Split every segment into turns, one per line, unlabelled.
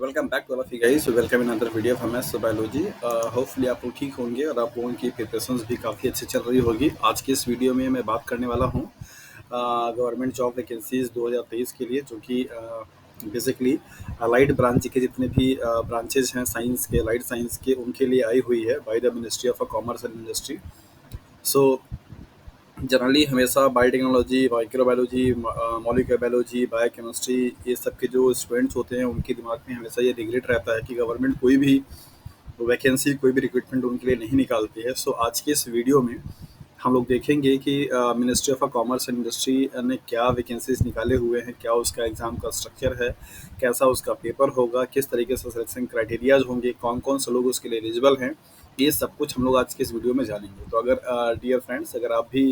Welcome back to all of you guys. Welcome in another video from S biology. Hopefully आप लोग ठीक होंगे और आप लोगों की प्रिपरेशंस भी काफ़ी अच्छी चल रही होगी। आज की इस वीडियो में मैं बात करने वाला हूँ गवर्नमेंट जॉब वैकेंसीज 2023 के लिए, जो कि बेसिकली लाइट ब्रांच के जितने भी ब्रांचेज हैं साइंस के, लाइट साइंस के, उनके लिए आई हुई है by the ministry of commerce and industry. So generally हमेशा biotechnology, microbiology, molecular biology, biochemistry, ये सब के जो स्टूडेंट्स होते हैं उनके दिमाग में हमेशा ये रिग्रेट रहता है कि गवर्नमेंट कोई भी वैकेंसी, कोई भी रिक्रूटमेंट उनके लिए नहीं निकालती है। सो आज के इस वीडियो में हम लोग देखेंगे कि ministry of commerce and industry ने क्या वैकेंसीज निकाले हुए हैं, क्या उसका एग्ज़ाम का स्ट्रक्चर है, कैसा उसका पेपर होगा, किस तरीके से सिलेक्शन क्राइटेरियाज होंगे, कौन कौन से लोग उसके लिए एलिजिबल हैं। ये सब कुछ हम लोग आज के इस वीडियो में जानेंगे। तो अगर डियर फ्रेंड्स, अगर आप भी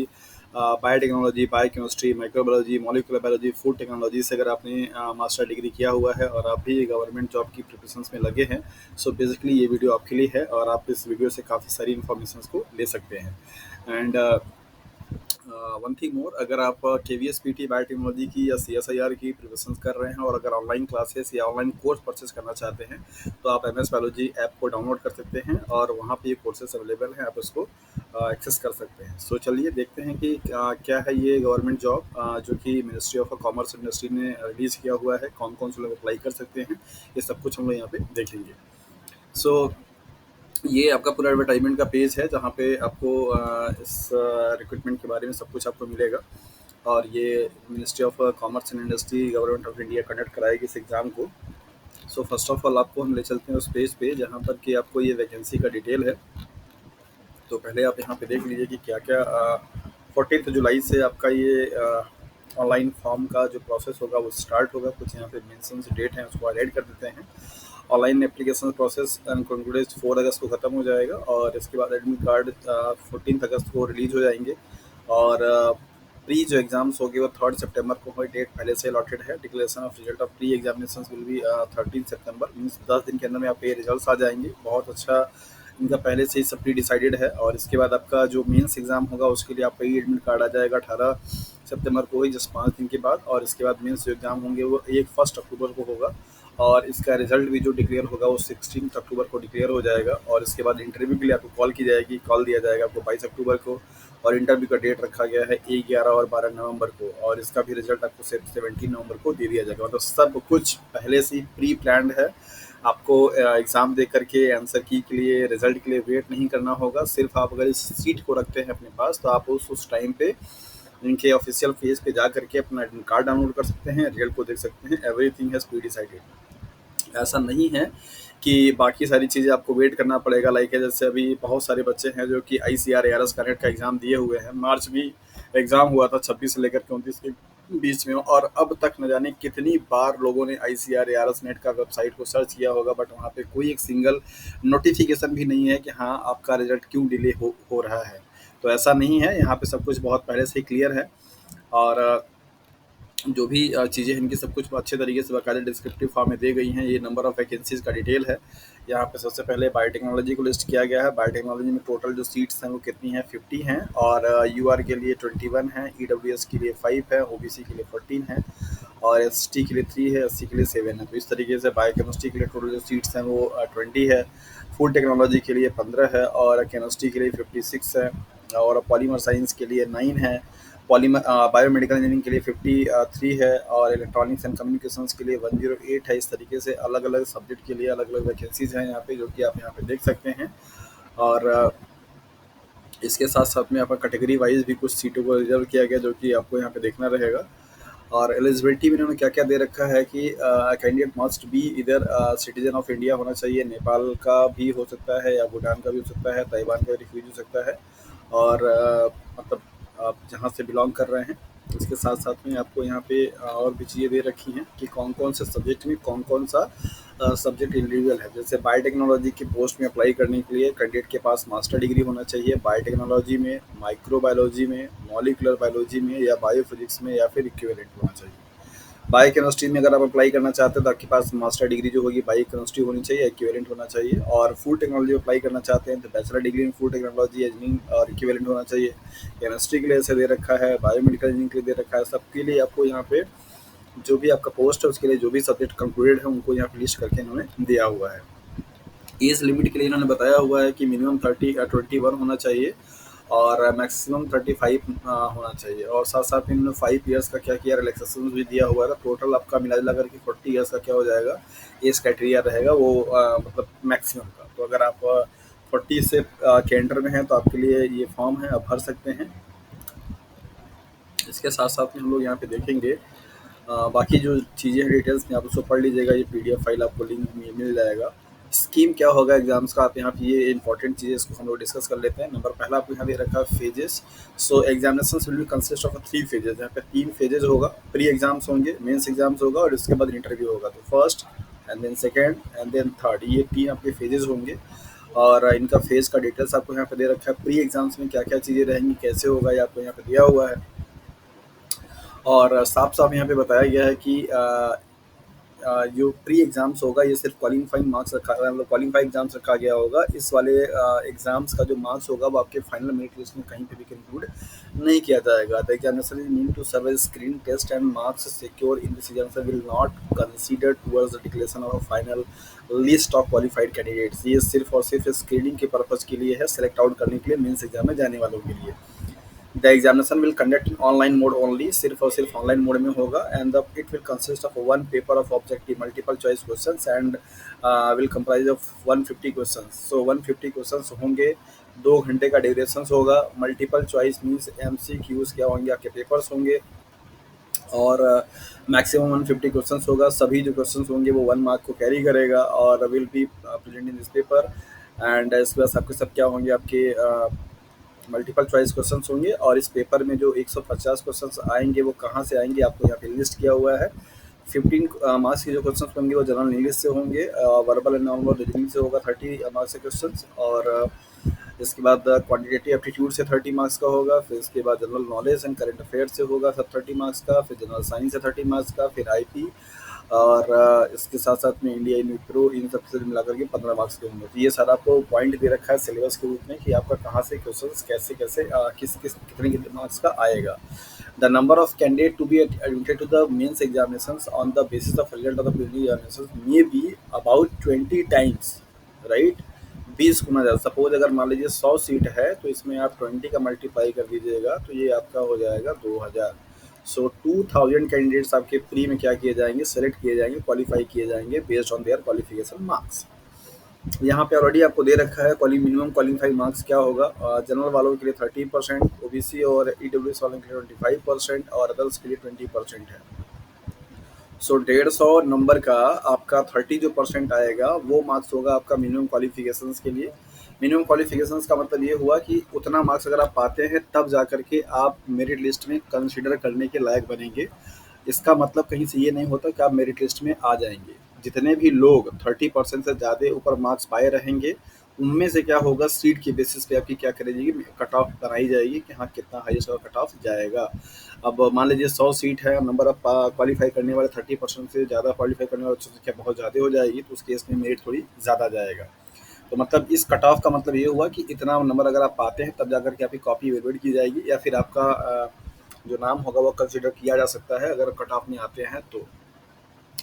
biotechnology, biochemistry, microbiology, molecular biology, food technology से अगर आपने मास्टर डिग्री किया हुआ है और आप भी गवर्नमेंट जॉब की प्रिपरेशंस में लगे हैं, सो बेसिकली ये वीडियो आपके लिए है और आप इस वीडियो से काफ़ी सारी इन्फॉर्मेशन को ले सकते हैं। एंड वन थिंग मोर, अगर आप के V S P T biotechnology की या सी एस आई आर की प्रिपरेशन कर रहे हैं और अगर ऑनलाइन क्लासेस या ऑनलाइन कोर्स परचेज करना चाहते हैं, तो आप एम एस बायोलॉजी ऐप को डाउनलोड कर सकते हैं और वहाँ पे ये कोर्सेज अवेलेबल हैं, आप उसको एक्सेस कर सकते हैं। सो चलिए देखते हैं कि क्या है ये गवर्नमेंट जॉब जो कि मिनिस्ट्री ऑफ कॉमर्स इंडस्ट्री ने रिलीज़ किया हुआ है, कौन कौन से लोग अप्लाई कर सकते हैं, ये सब कुछ हम लोग यहाँ पे देखेंगे। सो ये आपका पूरा एडवर्टाइजमेंट का पेज है जहाँ पे आपको इस रिक्रूटमेंट के बारे में सब कुछ आपको मिलेगा। और ये ministry of commerce and industry, government of India conduct कराएगी इस एग्ज़ाम को। सो फर्स्ट ऑफ ऑल आपको हम ले चलते हैं उस पेज पे जहाँ पर कि आपको ये वैकेंसी का डिटेल है। तो पहले आप यहाँ पे देख लीजिए कि क्या क्या 14 जुलाई से आपका ये ऑनलाइन फॉर्म का जो प्रोसेस होगा वो स्टार्ट होगा। कुछ यहाँ पे मेंशन डेट हैं, उसको हाईलाइट कर देते हैं। ऑनलाइन एप्लीकेशन प्रोसेस कंक्लूडेड 4 अगस्त को ख़त्म हो जाएगा और इसके बाद एडमिट कार्ड 14 अगस्त को रिलीज हो जाएंगे। और प्री जो एग्जाम्स होंगे वो 3 सितंबर को होगी, डेट पहले से अलॉटेड है। Declaration of result of pre examination will B 13 September, means 10 दिन के अंदर में आपके रिजल्ट आ जाएंगे। बहुत अच्छा, इनका पहले से ही सब प्री डिसाइडेड है। और इसके बाद आपका जो मेंस एग्ज़ाम होगा उसके लिए आपका ई एडमिट कार्ड आ जाएगा 18 सितंबर को ही, जस्ट 5 दिन के बाद। और इसके बाद मेंस जो एग्ज़ाम होंगे वो 1 अक्टूबर को होगा और इसका रिजल्ट भी जो डिक्लेयर होगा वो 16 अक्टूबर को डिक्लेयर हो जाएगा। और इसके बाद इंटरव्यू के लिए आपको कॉल की जाएगी, कॉल दिया जाएगा आपको 22 अक्टूबर को। और इंटरव्यू का डेट रखा गया है 1, 11 और 12 नवंबर को। और इसका भी रिजल्ट आपको 17 नवंबर को दे दिया जाएगा। मतलब सब कुछ पहले से ही प्री प्लान्ड है। आपको एग्ज़ाम दे करके आंसर की के लिए, रिजल्ट के लिए वेट नहीं करना होगा। सिर्फ आप अगर इस सीट को रखते हैं अपने पास तो आप उस टाइम पे इनके ऑफिशियल पेज पे जा करके अपना एडमिट कार्ड डाउनलोड कर सकते हैं, रिजल्ट को देख सकते हैं। Everything has pre decided. ऐसा नहीं है कि बाकी सारी चीज़ें आपको वेट करना पड़ेगा। लाइक है जैसे अभी बहुत सारे बच्चे हैं जो कि ICAR ARS का नेट का एग्ज़ाम दिए हुए हैं। मार्च में एग्ज़ाम हुआ था 26 से लेकर के 29 के बीच में, और अब तक न जाने कितनी बार लोगों ने ICAR ARS नेट का वेबसाइट को सर्च किया होगा, बट वहाँ पे कोई एक सिंगल नोटिफिकेशन भी नहीं है कि हाँ आपका रिजल्ट क्यों डिले हो रहा है। तो ऐसा नहीं है, यहाँ पे सब कुछ बहुत पहले से ही क्लियर है। और जो भी चीज़ें हैं इनकी सब कुछ अच्छे तरीके से बाकायदा डिस्क्रिप्टिव फॉर्म में दी गई हैं। ये नंबर ऑफ़ वैकेंसीज़ का डिटेल है। यहाँ पे सबसे पहले बायोटेक्नोलॉजी को लिस्ट किया गया है। बायोटेक्नोलॉजी में टोटल जो सीट्स हैं वो कितनी हैं, 50 हैं। और UR के लिए 21 हैं, EWS के लिए 5 है, OBC के लिए 14 है और ST के लिए 3 है, SC के लिए 7 है। तो इस तरीके से बायोकेमिस्ट्री के लिए टोटल जो सीट्स हैं वो 20 है। फूड टेक्नोलॉजी के लिए 15 है और केमिस्ट्री के लिए 56 है और पॉलीमर साइंस के लिए 9 है। पॉलीमर बायोमेडिकल इंजीनियरिंग के लिए 53 है और इलेक्ट्रॉनिक्स एंड कम्युनिकेशंस के लिए 108 है। इस तरीके से अलग अलग सब्जेक्ट के लिए अलग अलग वैकेंसीज़ हैं यहाँ पे, जो कि आप यहाँ पे देख सकते हैं। और इसके साथ साथ में आपका कैटेगरी वाइज भी कुछ सीटों को रिजर्व किया गया, जो कि आपको यहाँ पे देखना रहेगा। और एलिजिबिलिटी में इन्होंने क्या क्या दे रखा है कि कैंडिडेट मस्ट बी इधर सिटीजन ऑफ इंडिया होना चाहिए, नेपाल का भी हो सकता है या भूटान का भी हो सकता है, ताइवान का रिफ्यूज हो सकता है, और मतलब आप जहाँ से बिलोंग कर रहे हैं। इसके साथ साथ में आपको यहाँ पे और भी चीज़ें दे रखी हैं कि कौन कौन से सब्जेक्ट में कौन कौन सा सब्जेक्ट इंडिविजुअल है। जैसे बायोटेक्नोलॉजी की पोस्ट में अप्लाई करने के लिए कैंडिडेट के पास मास्टर डिग्री होना चाहिए बायोटेक्नोलॉजी में, माइक्रोबायोलॉजी में, मॉलिक्यूलर बायोलॉजी में या बायोफिजिक्स में, या फिर इक्विवेलेंट होना चाहिए। बायोकेमिस्ट्री में अगर आप अप्लाई करना चाहते हैं तो आपके पास मास्टर डिग्री जो होगी बायोकेमिस्ट्री होनी चाहिए, इक्विवेलेंट होना चाहिए। और फूड टेक्नोलॉजी में अप्लाई करना चाहते हैं तो bachelor degree in food technology engineering और इक्विवेलेंट होना चाहिए। केमिस्ट्री के लिए ऐसे दे रखा है, बायोमेडिकल इंजीनियरिंग के लिए दे रखा है। सबके लिए आपको यहाँ पे जो भी आपका पोस्ट है उसके लिए जो भी सब्जेक्ट कंक्लूडेड है उनको यहाँ पे लिस्ट करके इन्होंने दिया हुआ है। एज लिमिट के लिए इन्होंने बताया हुआ है कि मिनिमम 21 होना चाहिए और मैक्सिमम 35 होना चाहिए, और साथ साथ में इन्होंने 5 ईयर्स का क्या किया, रिलैक्सेशन भी दिया हुआ है। टोटल आपका मिला जुला करके 40 ईयर्स का क्या हो जाएगा, एज क्राइटेरिया रहेगा वो मतलब मैक्सिमम का। तो अगर आप 40 से के अंडर में हैं तो आपके लिए ये फॉर्म है, आप भर सकते हैं। इसके साथ साथ में हम लोग यहाँ पे देखेंगे बाकी जो चीज़ें हैं डिटेल्स में आप उसको पढ़ लीजिएगा, ये पीडीएफ फाइल आपको लिंक में मिल जाएगा। स्कीम क्या होगा एग्जाम्स का, आप यहाँ पे ये इंपॉर्टेंट चीज़ें इसको हम लोग डिस्कस कर लेते हैं। नंबर पहला आपको यहाँ दे रखा है phases. So examination will be consist of 3 phases. यहाँ पे 3 फेजेस होगा, प्री एग्जाम्स होंगे, मेंस एग्जाम्स होगा और इसके बाद इंटरव्यू होगा। तो first and then second and then third, ये 3 आपके फेजेस होंगे और इनका फेज का डिटेल्स आपको यहाँ पे दे रखा है। प्री एग्जाम्स में क्या क्या चीज़ें रहेंगी, कैसे होगा, ये आपको यहाँ पे दिया हुआ है। और साफ साफ यहाँ पे बताया गया है कि जो प्री एग्जाम्स होगा ये सिर्फ क्वालिफाइंग मार्क्स रखा, मतलब क्वालिफाइंग एग्जाम्स रखा गया होगा। इस वाले एग्जाम्स का जो मार्क्स होगा वो आपके फाइनल मेरिट लिस्ट में कहीं पे भी इंक्लूड नहीं किया जाएगा। The examination is mean to serve as screen test and marks secure in this examination will not consider towards the declaration of final list of qualified candidates. ये सिर्फ और सिर्फ स्क्रीनिंग के पर्पज के लिए है, सेलेक्ट आउट करने के लिए, मेंस एग्जाम में जाने वालों के लिए। The examination will conduct in online mode only, सिर्फ और सिर्फ ऑनलाइन मोड में होगा। And the it will consist of 1 paper of objective multiple choice questions and will comprise of 150 questions. So 150 questions होंगे, 2 घंटे का ड्यूरेशन होगा। मल्टीपल चॉइस मीन्स एमसीक्यूज क्या होंगे, आपके पेपर्स होंगे और मैक्सिमम 150 क्वेश्चंस होगा। सभी जो क्वेश्चंस होंगे वो 1 मार्क को कैरी करेगा और will be present in this paper. And इसके बाद आपके सब क्या होंगे, आपके मल्टीपल चॉइस क्वेश्चंस होंगे। और इस पेपर में जो 150 क्वेश्चंस आएंगे वो कहाँ से आएंगे, आपको यहाँ पे लिस्ट किया हुआ है। 15 मार्क्स के जो क्वेश्चंस होंगे वो जनरल इंग्लिश से होंगे, verbal and non verbal reasoning से होगा 30 मार्क्स के क्वेश्चंस। और इसके बाद क्वांटिटेटिव एप्टीट्यूड से 30 मार्क्स का होगा। फिर इसके बाद general knowledge and current affairs से होगा सब 30 मार्क्स का। फिर जनरल साइंस से 30 मार्क्स का। फिर आईपी और इसके साथ साथ में इंडिया न्यूट्रो, इन सब से मिला करके 15 मार्क्स के होंगे। तो ये सारा आपको पॉइंट दे रखा है सिलेबस के रूप में कि आपका कहाँ से क्वेश्चन कैसे कैसे किस किस कितने कितने मार्क्स का आएगा। The number of candidate to be admitted to the mains examinations on the basis of result of the preliminary examinations may be about 20 times, right. 20 गुना ज़्यादा। सपोज अगर मान लीजिए 100 सीट है तो इसमें आप 20 का मल्टीप्लाई कर दीजिएगा तो ये आपका हो जाएगा 2000। सो 2000 कैंडिडेट्स आपके प्री में क्या किए जाएंगे, सेलेक्ट किए जाएंगे, क्वालिफाई किए जाएंगे based on their qualification marks. यहाँ पे ऑलरेडी आपको दे रखा है मिनिमम क्वालिफाइड मार्क्स क्या होगा। जनरल वालों के लिए 30%, ओबीसी और ईडब्ल्यूएस वालों के लिए 25% और अदर्स के लिए 20% है। सो 150 नंबर का आपका 30 जो परसेंट आएगा वो मार्क्स होगा आपका मिनिमम क्वालिफिकेशंस के लिए। मिनिमम क्वालिफिकेशंस का मतलब ये हुआ कि उतना मार्क्स अगर आप पाते हैं तब जा करके आप मेरिट लिस्ट में कंसिडर करने के लायक बनेंगे। इसका मतलब कहीं से ये नहीं होता कि आप मेरिट लिस्ट में आ जाएंगे। जितने भी लोग 30% से ज़्यादा ऊपर मार्क्स पाए रहेंगे उनमें से क्या होगा, सीट के बेसिस पे आपकी क्या करी जाएगी, कट ऑफ बनाई जाएगी कि हाँ कितना हाईएस्ट कट ऑफ जाएगा। अब मान लीजिए 100 सीट है, नंबर ऑफ क्वालिफाई करने वाले 30% से ज़्यादा क्वालिफाई करने वाले बच्चों की संख्या बहुत ज़्यादा हो जाएगी तो उस केस में मेरिट थोड़ी ज़्यादा जाएगा। तो मतलब इस कट ऑफ का मतलब ये हुआ कि इतना नंबर अगर आप पाते हैं तब जाकर के आपकी कॉपी वेरीफाइड की जाएगी या फिर आपका जो नाम होगा वो कंसिडर किया जा सकता है अगर कट ऑफ में आते हैं तो।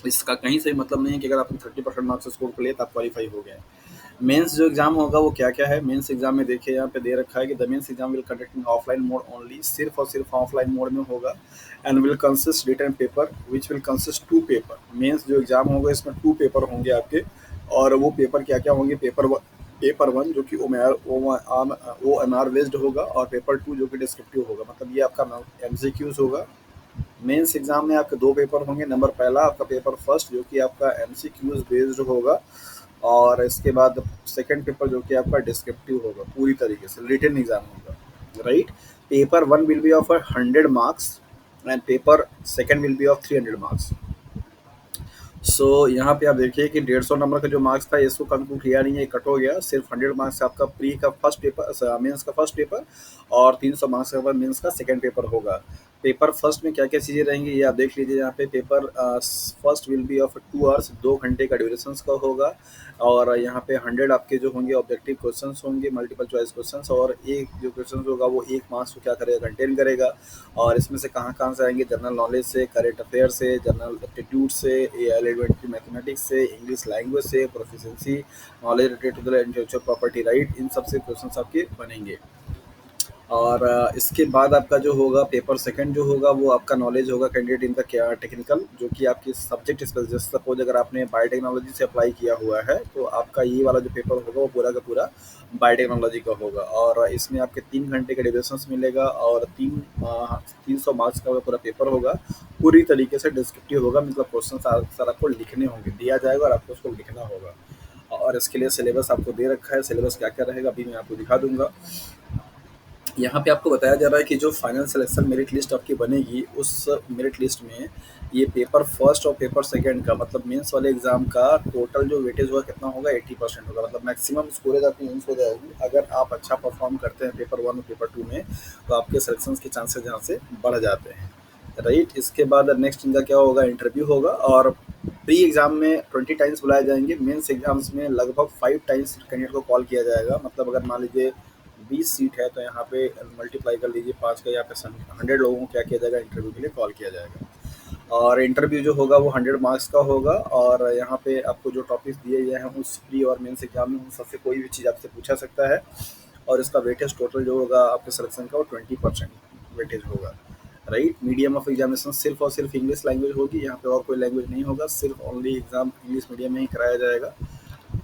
इसका कहीं से मतलब नहीं है कि अगर आपने 30% मार्क्स स्कोर कर लिए तो आप क्वालिफाई हो गए। मेंस जो एग्जाम होगा वो क्या क्या है, मेंस एग्जाम में देखिए यहाँ पे दे रखा है कि the mains exam will conduct in offline mode only, सिर्फ और सिर्फ ऑफलाइन मोड में होगा। And will consist written paper which will consist 2 paper. Mains जो एग्जाम होगा इसमें 2 पेपर होंगे आपके और वो पेपर क्या क्या होंगे, पेपर 1 जो कि ओ एम आर बेस्ड होगा और पेपर 2 जो कि डिस्क्रिप्टिव होगा। मतलब ये आपका एमसीक्यूज होगा। मेंस एग्जाम में आपके 2 पेपर होंगे। नंबर पहला आपका पेपर फर्स्ट जो कि आपका एमसीक्यूज बेस्ड होगा और इसके बाद सेकंड पेपर जो कि आपका डिस्क्रिप्टिव होगा, पूरी तरीके से रिटन एग्जाम होगा, right. Paper 1 will be of 100 marks and paper second will be of 300 marks. So यहाँ पे आप देखिए कि 150 नंबर का जो मार्क्स था इसको कंक्लूड किया नहीं है, कट हो गया। सिर्फ 100 मार्क्स आपका प्री का फर्स्ट पेपर, मेंस का फर्स्ट पेपर और 300 मार्क्स का मेंस का सेकंड पेपर होगा। पेपर फर्स्ट में क्या-क्या चीज़ें रहेंगी ये आप देख लीजिए यहाँ पे। Paper first will be of 2 hours, 2 घंटे का ड्यूरेशंस का होगा और यहाँ पे 100 आपके जो होंगे ऑब्जेक्टिव क्वेश्चंस होंगे, मल्टीपल चॉइस क्वेश्चंस, और एक जो क्वेश्चंस होगा वो 1 मार्क्स को क्या करेगा, कंटेन करेगा। और इसमें से कहाँ-कहाँ से आएँगे, जनरल नॉलेज से, करंट अफेयर से, जनरल एप्टीट्यूड से, एलिमेंट्री मैथमेटिक्स से, इंग्लिश लैंग्वेज से, proficiency, knowledge related to the intellectual property right, इन सब से क्वेश्चंस आपके बनेंगे। और इसके बाद आपका जो होगा पेपर सेकंड जो होगा वो आपका नॉलेज होगा कैंडिडेट इन द क्या टेक्निकल, जो कि आपकी सब्जेक्ट स्पेसिफिक। जैसे सपोज अगर आपने बायोटेक्नोलॉजी से अप्लाई किया हुआ है तो आपका ये वाला जो पेपर होगा वो पूरा का पूरा बायोटेक्नोलॉजी का होगा। और इसमें आपके 3 घंटे का ड्यूरेशन मिलेगा और 300 मार्क्स का पूरा पेपर होगा। पूरी तरीके से डिस्क्रिप्टिव होगा, मतलब क्वेश्चन आंसर आपको लिखने होंगे, दिया जाएगा और आपको उसको लिखना होगा। और इसके लिए सिलेबस आपको दे रखा है, सिलेबस क्या क्या रहेगा अभी मैं आपको दिखा दूंगा। यहाँ पे आपको बताया जा रहा है कि जो फाइनल सिलेक्शन मेरिट लिस्ट आपकी बनेगी उस मेरिट लिस्ट में ये पेपर फर्स्ट और पेपर सेकंड का, मतलब मेंस वाले एग्जाम का टोटल जो वेटेज होगा कितना होगा, 80% होगा। मतलब मैक्सिमम स्कोरेज आपकी मेंस हो जाएगी। अगर आप अच्छा परफॉर्म करते हैं पेपर 1 और पेपर 2 में तो आपके सिलेक्शन के चांसेस यहाँ से बढ़ जाते हैं राइट। इसके बाद नेक्स्ट इनका क्या होगा, इंटरव्यू होगा। और प्री एग्जाम में 20 टाइम्स बुलाए जाएंगे, मेंस एग्जाम्स में लगभग 5 टाइम्स कैंडिडेट को कॉल किया जाएगा। मतलब अगर मान लीजिए 20 सीट है तो यहाँ पे मल्टीप्लाई कर लीजिए 5 का, यहाँ पे 100 लोगों को क्या किया जाएगा, इंटरव्यू के लिए कॉल किया जाएगा। और इंटरव्यू जो होगा वो 100 मार्क्स का होगा। और यहाँ पे आपको जो टॉपिक्स दिए गए हैं उस प्री और मेंस एग्जाम में उन सबसे कोई भी चीज़ आपसे पूछा सकता है। और इसका वेटेज टोटल जो होगा आपके सिलेक्शन का वो 20% वेटेज होगा राइट। मीडियम ऑफ एग्जामिनेशन सिर्फ और सिर्फ इंग्लिश लैंग्वेज होगी, यहाँ पे और कोई लैंग्वेज नहीं होगा, सिर्फ ओनली एग्जाम इंग्लिश मीडियम में ही कराया जाएगा।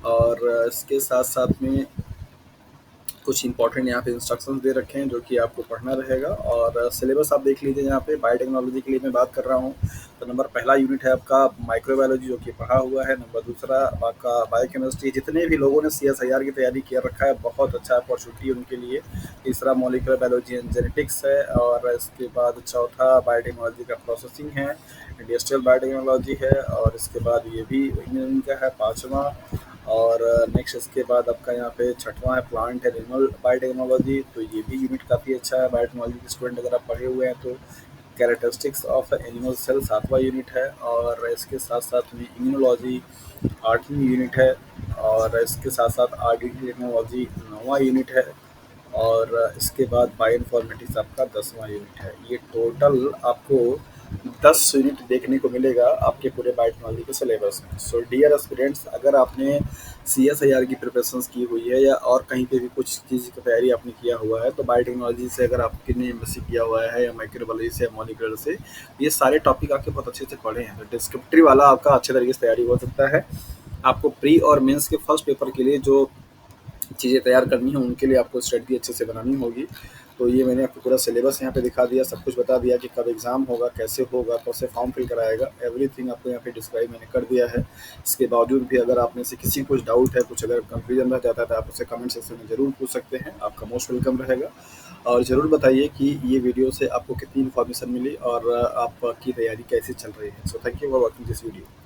और इसके साथ साथ में कुछ इंपॉर्टेंट यहाँ पे इंस्ट्रक्शंस दे रखे हैं जो कि आपको पढ़ना रहेगा। और सिलेबस आप देख लीजिए यहाँ पे। बायोटेक्नोलॉजी के लिए मैं बात कर रहा हूँ तो नंबर पहला यूनिट है आपका माइक्रोबायोलॉजी जो कि पढ़ा हुआ है। नंबर दूसरा आपका बायोकेमिस्ट्री। जितने भी लोगों ने CSIR की तैयारी कर रखा है बहुत अच्छा अपॉर्चुनिटी है उनके लिए। तीसरा मॉलिक्यूलर बायोलॉजी एंड जेनेटिक्स है। और इसके बाद चौथा बायोटेक्नोलॉजी का प्रोसेसिंग है, इंडस्ट्रियल बायोटेक्नोलॉजी है। और इसके बाद ये भी इंजीनियरिंग का है, पाँचवा। और नेक्स्ट इसके बाद आपका यहाँ पे छठवां है प्लांट एंड एनिमल बायोटेक्नोलॉजी। तो ये भी यूनिट काफ़ी अच्छा है। बायोटेक्नोलॉजी के स्टूडेंट अगर आप पढ़े हुए हैं तो कैरेक्टरिस्टिक्स ऑफ एनिमल सेल 7वां यूनिट है। और इसके साथ साथ में इम्यूनोलॉजी 8वीं यूनिट है। और इसके साथ साथ RDT टेक्नोलॉजी 9वां यूनिट है। और इसके बाद बायो इन्फॉर्मेटिक्स आपका 10वां यूनिट है। ये टोटल आपको 10 यूनिट देखने को मिलेगा आपके पूरे बायोटेक्नोलॉजी के सिलेबस में। सो डियर एस्पिरेंट्स, अगर आपने CSIR की प्रिपरेशंस की हुई है या और कहीं पे भी कुछ चीज़ की तैयारी आपने किया हुआ है तो बायोटेक्नोलॉजी से अगर आपने MSc किया हुआ है या माइक्रोबायोलॉजी से या मॉलिक्यूलर से, ये सारे टॉपिक आपके बहुत अच्छे से पढ़े हैं तो डिस्क्रिप्टिव वाला आपका अच्छे तरीके से तैयारी हो सकता है। आपको प्री और मेंस के फर्स्ट पेपर के लिए जो चीज़ें तैयार करनी है उनके लिए आपको स्ट्रेटजी अच्छे से बनानी होगी। तो ये मैंने आपको पूरा सिलेबस यहाँ पे दिखा दिया, सब कुछ बता दिया कि कब एग्ज़ाम होगा, कैसे होगा, कैसे फॉर्म फिल कराएगा, एवरीथिंग आपको यहाँ पे डिस्क्राइब मैंने कर दिया है। इसके बावजूद भी अगर आप में से किसी कुछ डाउट है, कुछ अगर कंफ्यूजन रह जाता है तो आप उसे कमेंट सेक्शन में ज़रूर पूछ सकते हैं, आपका मोस्ट वेलकम रहेगा। और ज़रूर बताइए कि ये वीडियो से आपको कितनी इन्फॉर्मेशन मिली और आपकी तैयारी कैसी चल रही है। So thank you for watching this video.